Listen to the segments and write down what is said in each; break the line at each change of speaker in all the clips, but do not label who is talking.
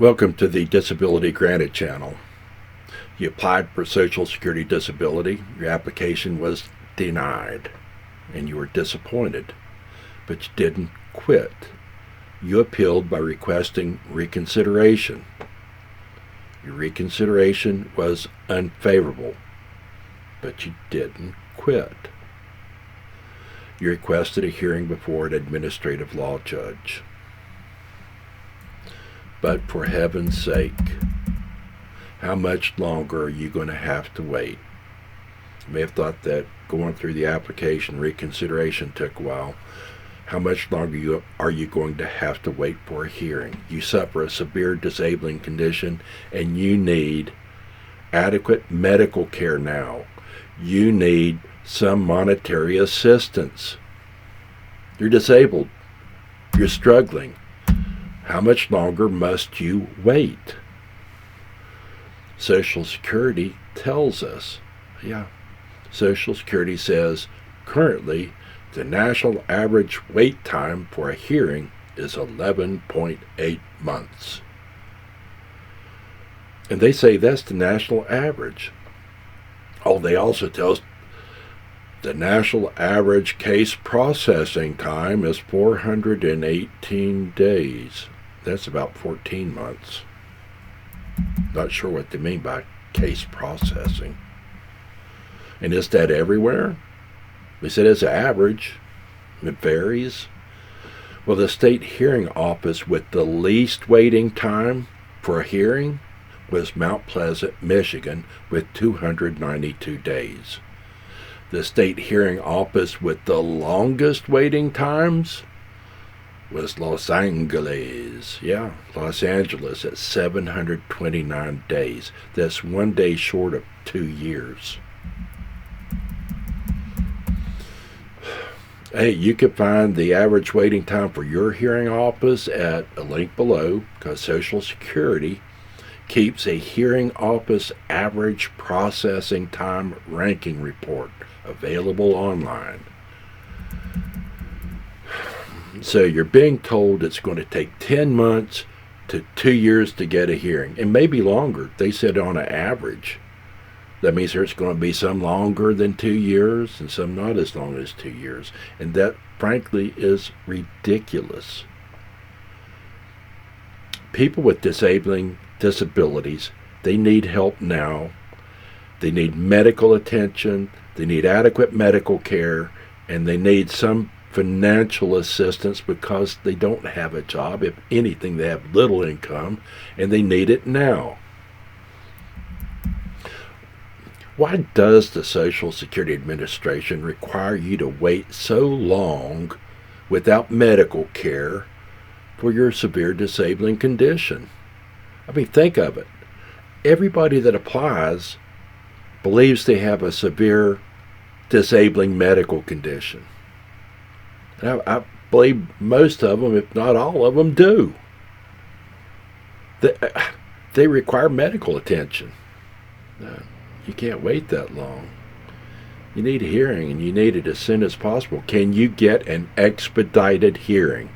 Welcome to the Disability Granted channel. You applied for Social Security disability, your application was denied, and you were disappointed, but you didn't quit. You appealed by requesting reconsideration. Your reconsideration was unfavorable, but you didn't quit. You requested a hearing before an administrative law judge. But for heaven's sake, how much longer are you going to have to wait? You may have thought that going through the application reconsideration took a while. How much longer are you going to have to wait for a hearing? You suffer a severe disabling condition and you need adequate medical care now. You need some monetary assistance. You're disabled. You're struggling. How much longer must you wait? Social Security tells us, Social Security says currently the national average wait time for a hearing is 11.8 months. And they say that's the national average. Oh, they also tell us the national average case processing time is 418 days. That's about 14 months. Not sure what they mean by case processing. And is that everywhere? They said it's average. It varies. Well, the state hearing office with the least waiting time for a hearing was Mount Pleasant, Michigan, with 292 days. The state hearing office with the longest waiting times was Los Angeles. Los Angeles at 729 days. That's 1 day short of 2 years. Hey, you can find the average waiting time for your hearing office at a link below, because Social Security keeps a hearing office average processing time ranking report available online. So you're being told it's going to take 10 months to 2 years to get a hearing, and maybe longer. They said on an average. That means there's going to be some longer than 2 years and some not as long as 2 years. And that, frankly, is ridiculous. People with disabilities, they need help now. They need medical attention. They need adequate medical care. And they need some financial assistance because they don't have a job. If anything, they have little income, and they need it now. Why does the Social Security Administration require you to wait so long without medical care for your severe disabling condition? I mean, think of it. Everybody that applies believes they have a severe disabling medical condition. I believe most of them, if not all of them, do. They require medical attention. You can't wait that long. You need a hearing, and you need it as soon as possible. Can you get an expedited hearing?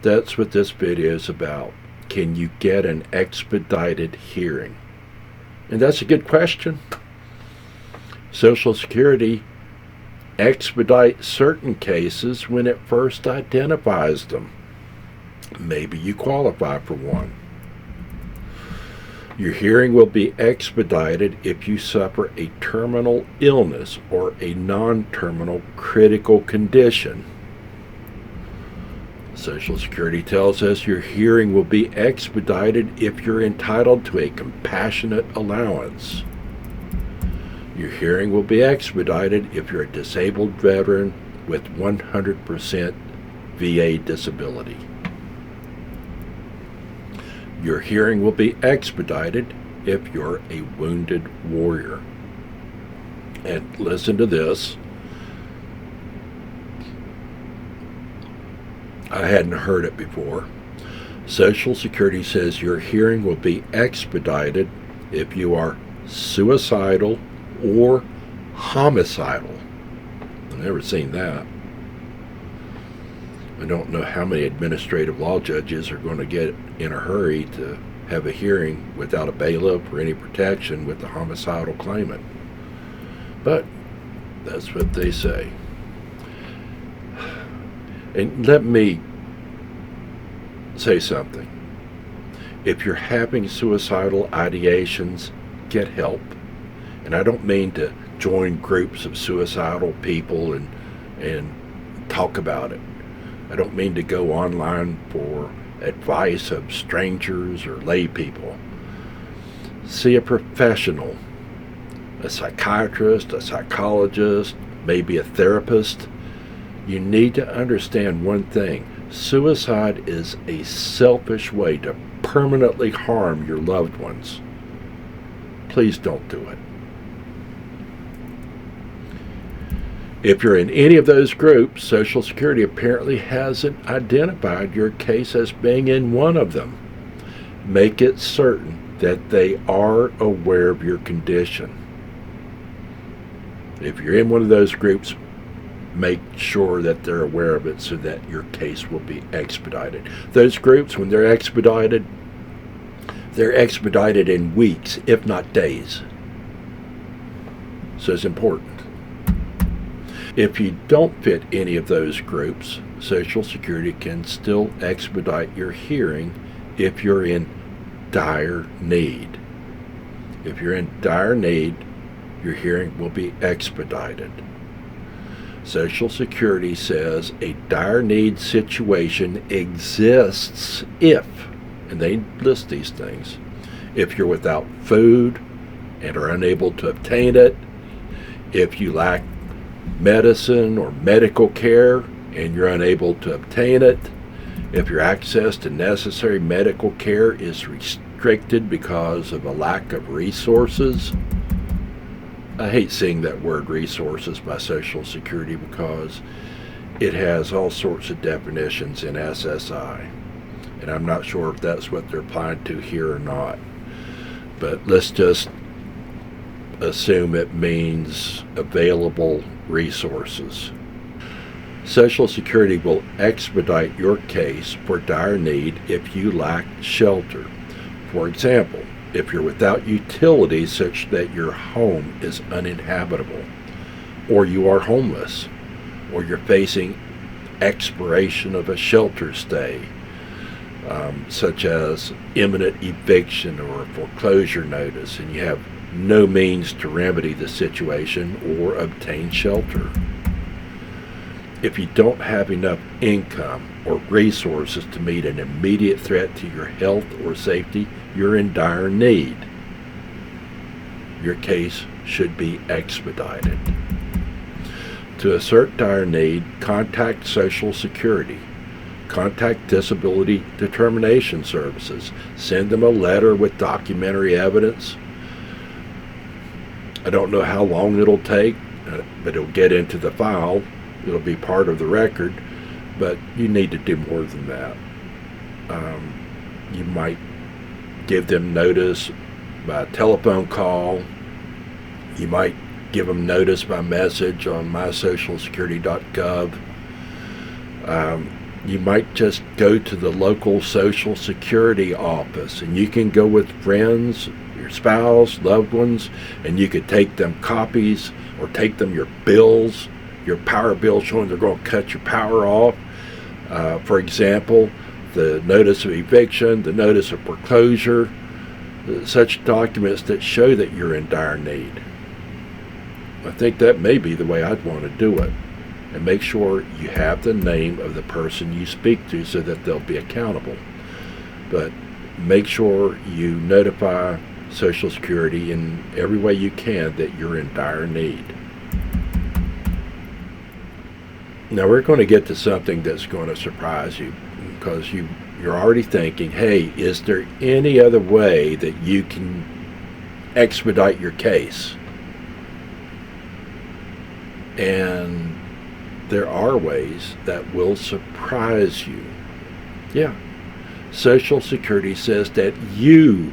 That's what this video is about. Can you get an expedited hearing? And that's a good question. Social Security expedites certain cases when it first identifies them. Maybe you qualify for one. Your hearing will be expedited if you suffer a terminal illness or a non-terminal critical condition. Social Security tells us your hearing will be expedited if you're entitled to a compassionate allowance. Your hearing will be expedited if you're a disabled veteran with 100% VA disability. Your hearing will be expedited if you're a wounded warrior. And listen to this. I hadn't heard it before. Social Security says your hearing will be expedited if you are suicidal or homicidal. I've never seen that. I don't know how many administrative law judges are going to get in a hurry to have a hearing without a bailiff or any protection with the homicidal claimant. But that's what they say. And let me say something. If you're having suicidal ideations, get help. And I don't mean to join groups of suicidal people and talk about it. I don't mean to go online for advice of strangers or lay people. See a professional, a psychiatrist, a psychologist, maybe a therapist. You need to understand one thing. Suicide is a selfish way to permanently harm your loved ones. Please don't do it. If you're in any of those groups, Social Security apparently hasn't identified your case as being in one of them. Make it certain that they are aware of your condition. If you're in one of those groups, make sure that they're aware of it so that your case will be expedited. Those groups, when they're expedited in weeks, if not days. So it's important. If you don't fit any of those groups, Social Security can still expedite your hearing if you're in dire need. If you're in dire need, your hearing will be expedited. Social Security says a dire need situation exists if, and they list these things, if you're without food and are unable to obtain it, if you lack medicine or medical care and you're unable to obtain it, if your access to necessary medical care is restricted because of a lack of resources. I hate seeing that word resources by Social Security because it has all sorts of definitions in SSI, and I'm not sure if that's what they're applying to here or not, but let's just assume it means available resources. Social Security will expedite your case for dire need if you lack shelter. For example, if you're without utilities such that your home is uninhabitable, or you are homeless, or you're facing expiration of a shelter stay, such as imminent eviction or a foreclosure notice, and you have no means to remedy the situation or obtain shelter. If you don't have enough income or resources to meet an immediate threat to your health or safety, you're in dire need. Your case should be expedited. To assert dire need, contact Social Security. Contact Disability Determination Services. Send them a letter with documentary evidence. I don't know how long it'll take, but it'll get into the file. It'll be part of the record, but you need to do more than that. You might give them notice by telephone call. You might give them notice by message on mysocialsecurity.gov. You might just go to the local Social Security office, and you can go with friends, your spouse, loved ones, and you could take them copies or take them your bills, your power bill showing they're going to cut your power off. For example, the notice of eviction, the notice of foreclosure, such documents that show that you're in dire need. I think that may be the way I'd want to do it. And make sure you have the name of the person you speak to so that they'll be accountable. But make sure you notify Social Security in every way you can that you're in dire need. Now we're going to get to something that's going to surprise you, because you're already thinking, hey, is there any other way that you can expedite your case? And there are ways that will surprise you. Yeah. Social Security says that you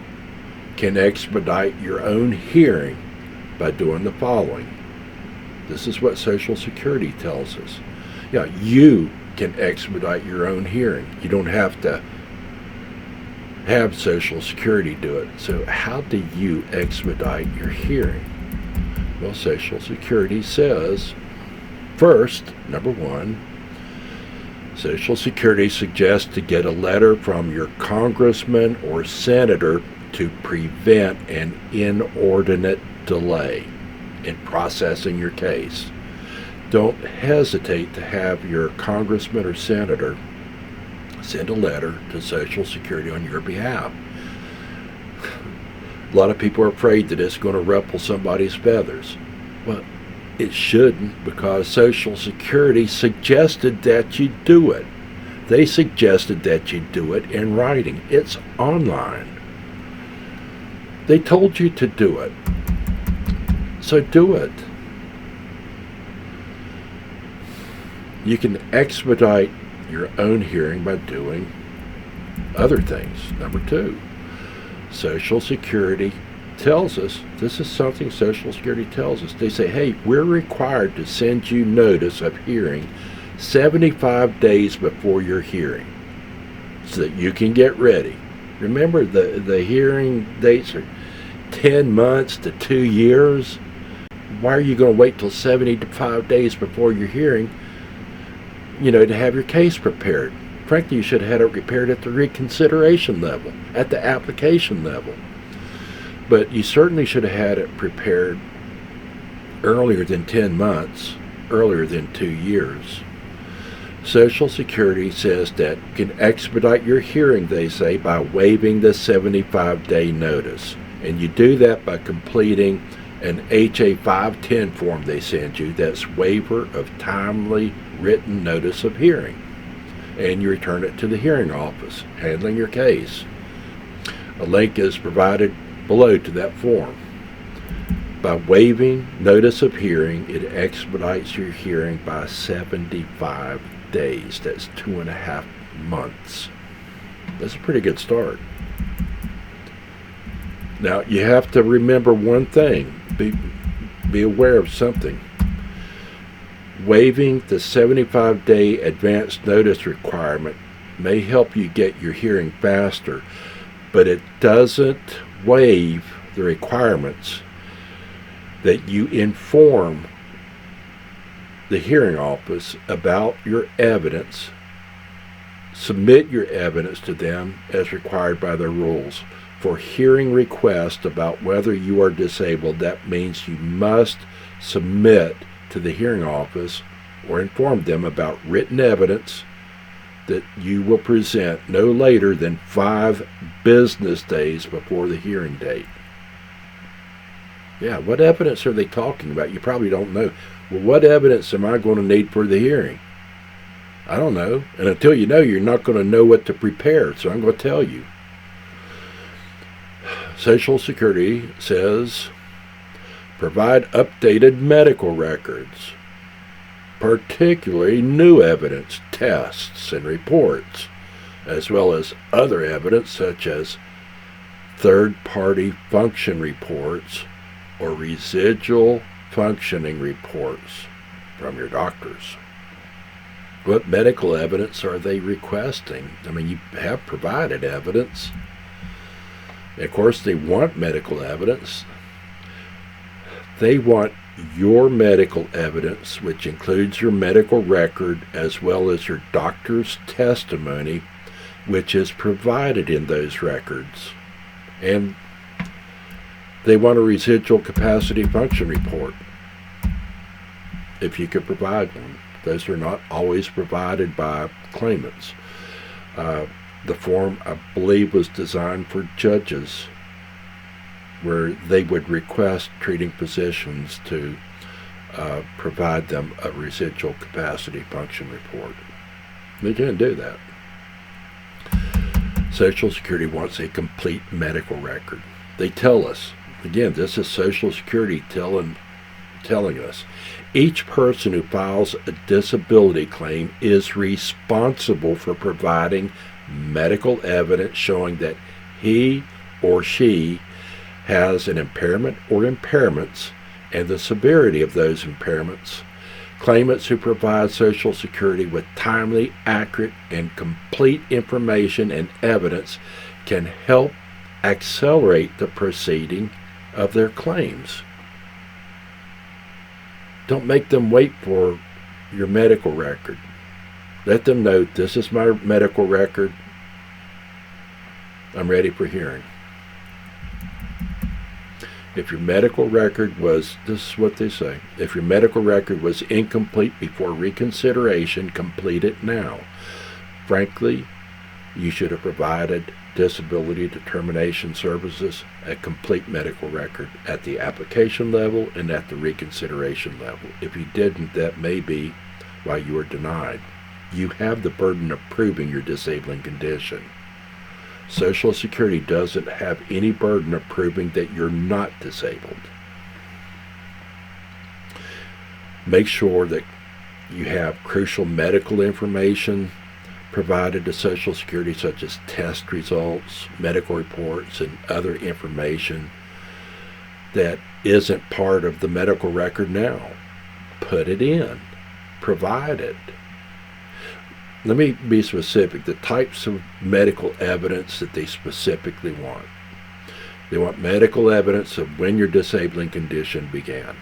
can expedite your own hearing by doing the following. This is what Social Security tells us. Yeah, you can expedite your own hearing. You don't have to have Social Security do it. So how do you expedite your hearing? Well, Social Security says, first, number one, Social Security suggests to get a letter from your congressman or senator to prevent an inordinate delay in processing your case. Don't hesitate to have your congressman or senator send a letter to Social Security on your behalf. A lot of people are afraid that it's going to ruffle somebody's feathers. Well, it shouldn't, because Social Security suggested that you do it. They suggested that you do it in writing. It's online. They told you to do it. So do it. You can expedite your own hearing by doing other things. Number two, Social Security tells us, this is something Social Security tells us. They say, hey, we're required to send you notice of hearing 75 days before your hearing so that you can get ready. Remember, the hearing dates are 10 months to 2 years. Why are you going to wait till 75 days before your hearing, to have your case prepared? Frankly, you should have had it prepared at the reconsideration level, at the application level. But you certainly should have had it prepared earlier than 10 months, earlier than 2 years. Social Security says that you can expedite your hearing, they say, by waiving the 75-day notice. And you do that by completing an HA 510 form they send you, that's waiver of timely written notice of hearing. And you return it to the hearing office handling your case. A link is provided below to that form. By waiving notice of hearing, it expedites your hearing by 75 days. That's 2.5 months. That's a pretty good start. Now, you have to remember one thing. Be aware of something. Waiving the 75-day advance notice requirement may help you get your hearing faster, but it doesn't waive the requirements that you inform the hearing office about your evidence, submit your evidence to them as required by their rules. For hearing requests about whether you are disabled, that means you must submit to the hearing office or inform them about written evidence that you will present no later than 5 business days before the hearing date. Yeah, what evidence are they talking about? You probably don't know. Well, what evidence am I going to need for the hearing? I don't know. And until you know, you're not going to know what to prepare, so I'm going to tell you. Social Security says, provide updated medical records, particularly new evidence, tests, and reports, as well as other evidence such as third-party function reports or residual functioning reports from your doctors. What medical evidence are they requesting? I mean, you have provided evidence. Of course, they want medical evidence. They want your medical evidence, which includes your medical record as well as your doctor's testimony, which is provided in those records. And they want a residual capacity function report, if you could provide one. Those are not always provided by claimants. The form, I believe, was designed for judges, where they would request treating physicians to provide them a residual capacity function report. They can't do that. Social Security wants a complete medical record. They tell us, again, this is Social Security telling us, each person who files a disability claim is responsible for providing medical evidence showing that he or she has an impairment or impairments and the severity of those impairments Claimants who provide Social Security with timely, accurate, and complete information and evidence can help accelerate the proceeding of their claims. Don't make them wait for your medical record. Let them know, this is my medical record. I'm ready for hearing. If your medical record was, this is what they say, if your medical record was incomplete before reconsideration, complete it now. Frankly, you should have provided disability determination services a complete medical record at the application level and at the reconsideration level. If you didn't, that may be why you were denied. You have the burden of proving your disabling condition. Social Security doesn't have any burden of proving that you're not disabled. Make sure that you have crucial medical information provided to Social Security, such as test results, medical reports, and other information that isn't part of the medical record now. Put it in. Provide it. Let me be specific. The types of medical evidence that they specifically want. They want medical evidence of when your disabling condition began.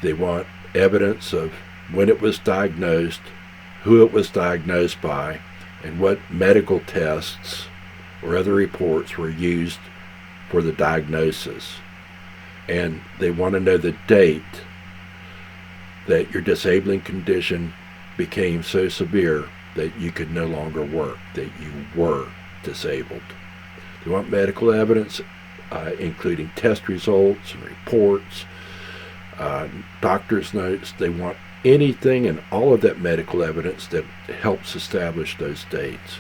They want evidence of when it was diagnosed, who it was diagnosed by, and what medical tests or other reports were used for the diagnosis. And they want to know the date that your disabling condition became so severe that you could no longer work, that you were disabled. They want medical evidence, including test results and reports, doctor's notes. They want anything and all of that medical evidence that helps establish those dates.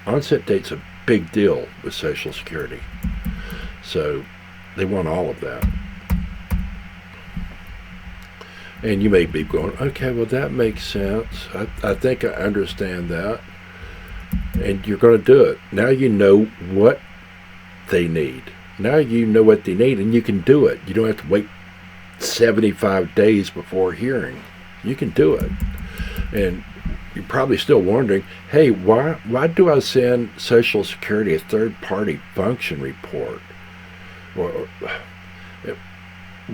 Onset date's a big deal with Social Security, so they want all of that. And you may be going, okay, well, that makes sense. I think I understand that. And you're going to do it. Now you know what they need. Now you know what they need, and you can do it. You don't have to wait 75 days before hearing. You can do it. And you're probably still wondering, hey, why do I send Social Security a third-party function report? Or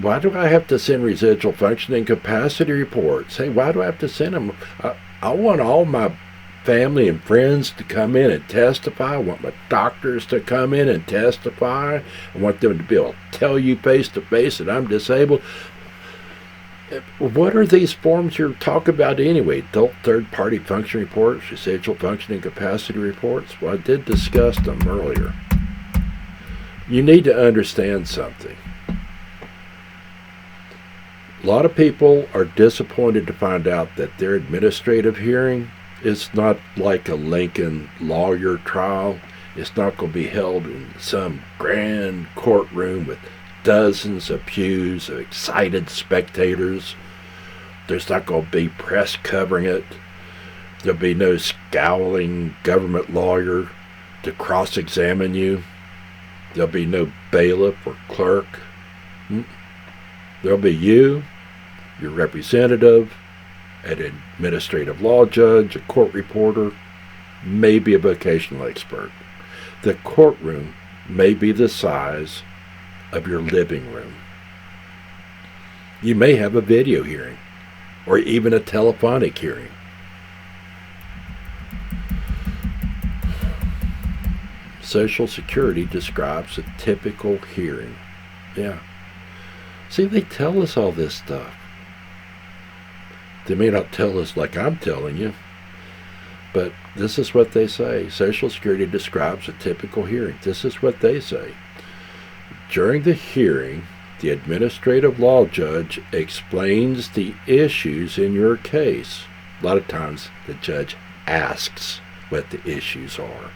why do I have to send residual functioning capacity reports? Hey, why do I have to send them? I want all my family and friends to come in and testify. I want my doctors to come in and testify. I want them to be able to tell you face to face that I'm disabled. What are these forms you're talking about anyway? Adult third-party function reports, residual functioning capacity reports? Well, I did discuss them earlier. You need to understand something. A lot of people are disappointed to find out that their administrative hearing is not like a Lincoln lawyer trial. It's not going to be held in some grand courtroom with dozens of pews of excited spectators. There's not going to be press covering it. There'll be no scowling government lawyer to cross-examine you. There'll be no bailiff or clerk. There'll be you, your representative, an administrative law judge, a court reporter, maybe a vocational expert. The courtroom may be the size of your living room. You may have a video hearing or even a telephonic hearing. Social Security describes a typical hearing. Yeah. See, they tell us all this stuff. They may not tell us like I'm telling you, but this is what they say. Social Security describes a typical hearing. This is what they say. During the hearing, the administrative law judge explains the issues in your case. A lot of times the judge asks what the issues are.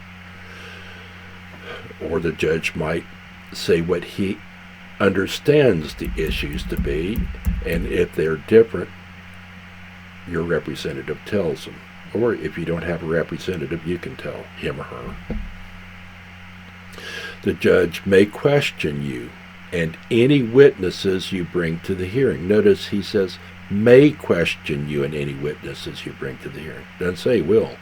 Or the judge might say what he understands the issues to be, and if they're different, your representative tells them. Or if you don't have a representative, you can tell him or her. The judge may question you and any witnesses you bring to the hearing. Notice he says may question you and any witnesses you bring to the hearing. Doesn't say will.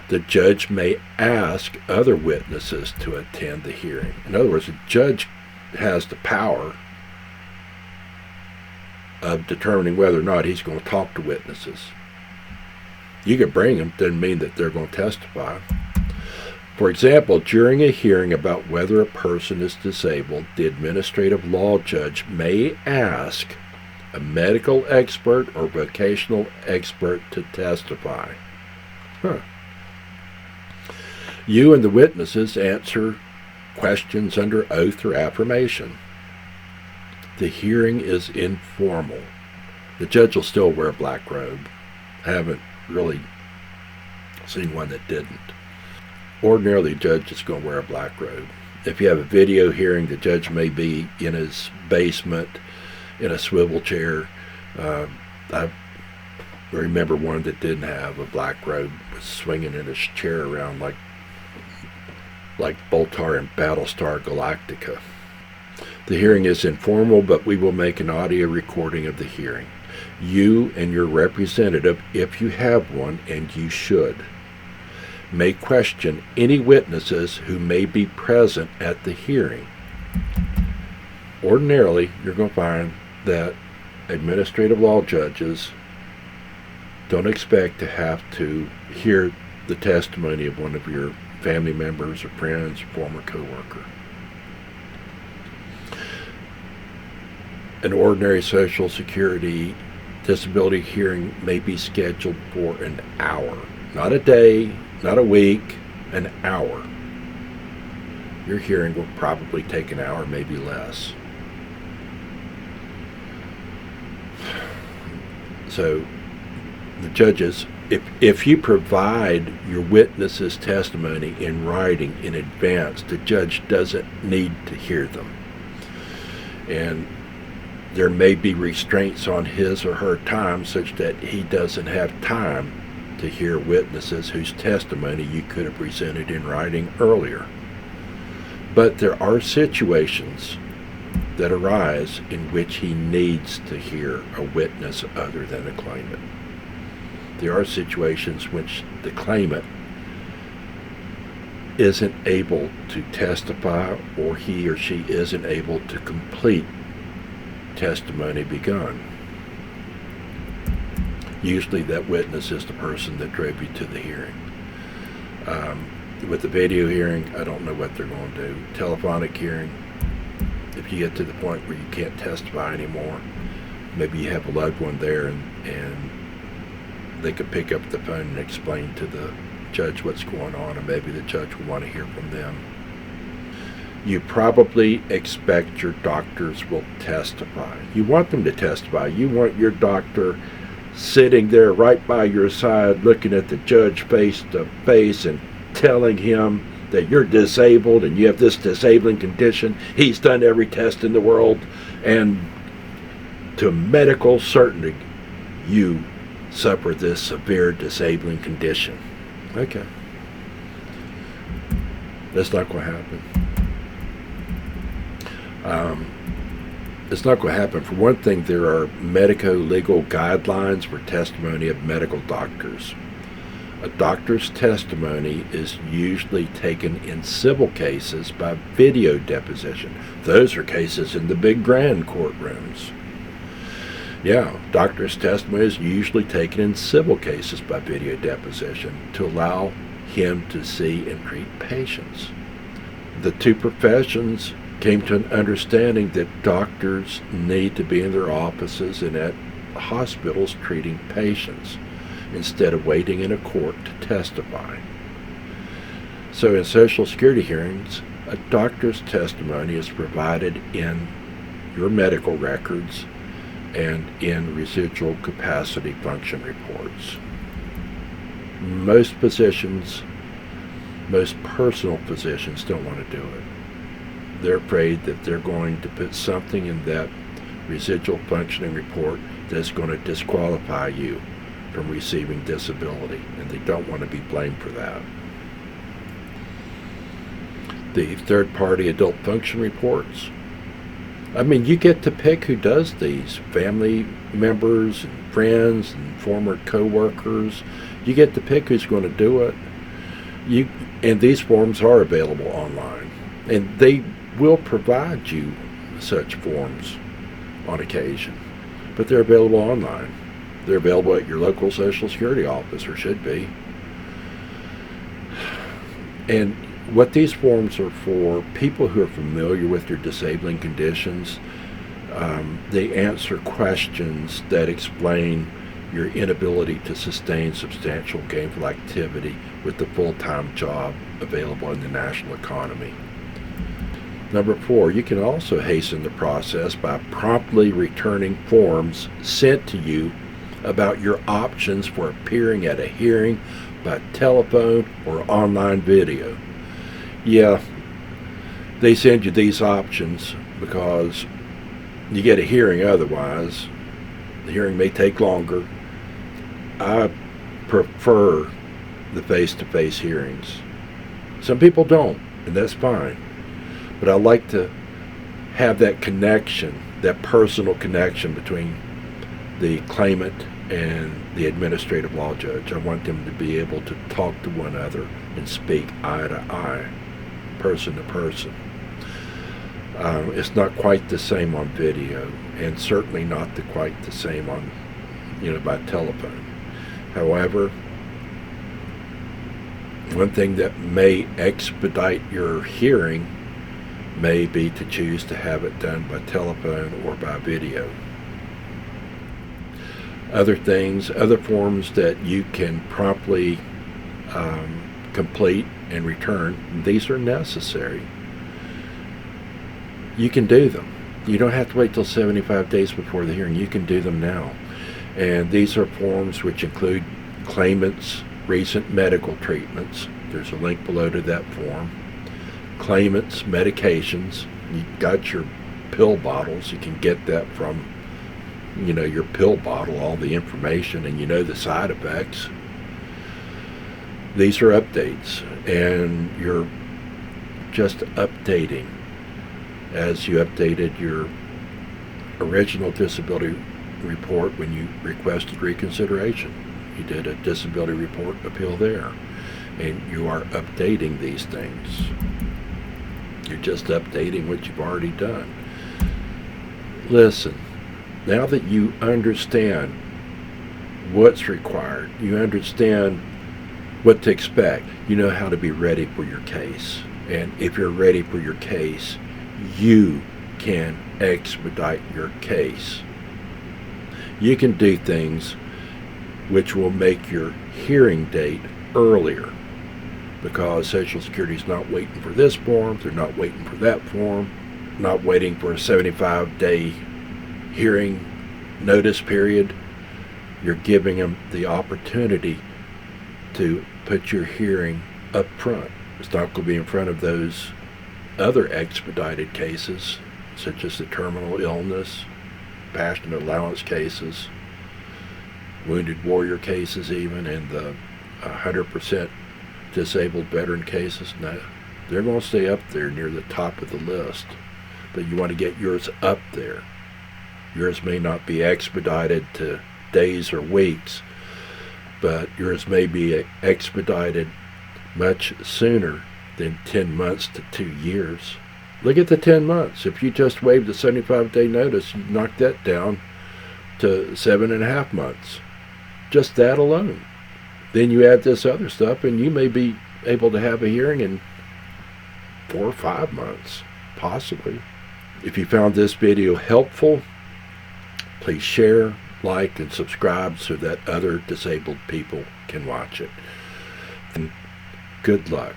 The judge may ask other witnesses to attend the hearing. In other words, the judge has the power of determining whether or not he's going to talk to witnesses. You can bring them, doesn't mean that they're going to testify. For example, during a hearing about whether a person is disabled, the administrative law judge may ask a medical expert or vocational expert to testify. You and the witnesses answer questions under oath or affirmation. The hearing is informal. The judge will still wear a black robe. I haven't really seen one that didn't. Ordinarily, the judge is going to wear a black robe. If you have a video hearing, the judge may be in his basement in a swivel chair. I remember one that didn't have a black robe, was swinging in his chair around like Boltar in Battlestar Galactica. The hearing is informal, but we will make an audio recording of the hearing. You and your representative, if you have one, and you should, may question any witnesses who may be present at the hearing. Ordinarily, you're going to find that administrative law judges don't expect to have to hear the testimony of one of your family members or friends or former co-worker. An ordinary Social Security disability hearing may be scheduled for an hour. Not a day, not a week, an hour. Your hearing will probably take an hour, maybe less. So the judges, if you provide your witness's testimony in writing in advance, the judge doesn't need to hear them. And there may be restraints on his or her time such that he doesn't have time to hear witnesses whose testimony you could have presented in writing earlier. But there are situations that arise in which he needs to hear a witness other than a claimant. There are situations which the claimant isn't able to testify, or he or she isn't able to complete testimony begun. Usually that witness is the person that drove you to the hearing. With the video hearing, I don't know what they're going to do. Telephonic hearing, if you get to the point where you can't testify anymore, maybe you have a loved one there and they could pick up the phone and explain to the judge what's going on, and maybe the judge will want to hear from them. You probably expect your doctors will testify. You want them to testify. You want your doctor sitting there right by your side looking at the judge face to face and telling him that you're disabled and you have this disabling condition. He's done every test in the world, and to medical certainty you suffer this severe disabling condition. Okay. That's not going to happen. It's not going to happen. For one thing, there are medico-legal guidelines for testimony of medical doctors. A doctor's testimony is usually taken in civil cases by video deposition. Those are cases in the big grand courtrooms. Yeah, doctor's testimony is usually taken in civil cases by video deposition to allow him to see and treat patients. The two professions came to an understanding that doctors need to be in their offices and at hospitals treating patients instead of waiting in a court to testify. So in Social Security hearings, a doctor's testimony is provided in your medical records and in residual capacity function reports. Most physicians, most personal physicians don't want to do it. They're afraid that they're going to put something in that residual functioning report that's going to disqualify you from receiving disability, and they don't want to be blamed for that. The third-party adult function reports I mean, you get to pick who does these. Family members and friends and former co-workers. You get to pick who's going to do it. And these forms are available online. And they will provide you such forms on occasion. But they're available online. They're available at your local Social Security office, or should be. And what these forms are for, people who are familiar with their disabling conditions, they answer questions that explain your inability to sustain substantial gainful activity with the full-time job available in the national economy. Number 4, you can also hasten the process by promptly returning forms sent to you about your options for appearing at a hearing by telephone or online video. Yeah, they send you these options because you get a hearing otherwise. The hearing may take longer. I prefer the face-to-face hearings. Some people don't, and that's fine. But I like to have that connection, that personal connection between the claimant and the administrative law judge. I want them to be able to talk to one another and speak eye to eye, person to person. It's not quite the same on video, and certainly not quite the same on, by telephone. However, one thing that may expedite your hearing may be to choose to have it done by telephone or by video. Other things, other forms that you can promptly complete and return, these are necessary. You can do them. You don't have to wait till 75 days before the hearing. You can do them now. And these are forms which include claimants' recent medical treatments. There's a link below to that form. Claimants' medications. You got your pill bottles. You can get that from, your pill bottle, all the information, and the side effects. These are updates, and you're just updating as you updated your original disability report when you requested reconsideration. You did a disability report appeal there, and you are updating these things. You're just updating what you've already done. Listen, now that you understand what's required, you understand what to expect, you know how to be ready for your case. And if you're ready for your case, you can expedite your case. You can do things which will make your hearing date earlier, because Social Security is not waiting for this form, they're not waiting for that form, not waiting for a 75-day hearing notice period. You're giving them the opportunity to put your hearing up front. It's not going to be in front of those other expedited cases, such as the terminal illness, passionate allowance cases, wounded warrior cases even, and the 100% disabled veteran cases. No, they're going to stay up there near the top of the list, but you want to get yours up there. Yours may not be expedited to days or weeks, but yours may be expedited much sooner than 10 months to 2 years. Look at the 10 months. If you just waived the 75-day notice, you knock that down to 7.5 months. Just that alone. Then you add this other stuff, and you may be able to have a hearing in 4 or 5 months, possibly. If you found this video helpful, please share, like, and subscribe so that other disabled people can watch it. And good luck.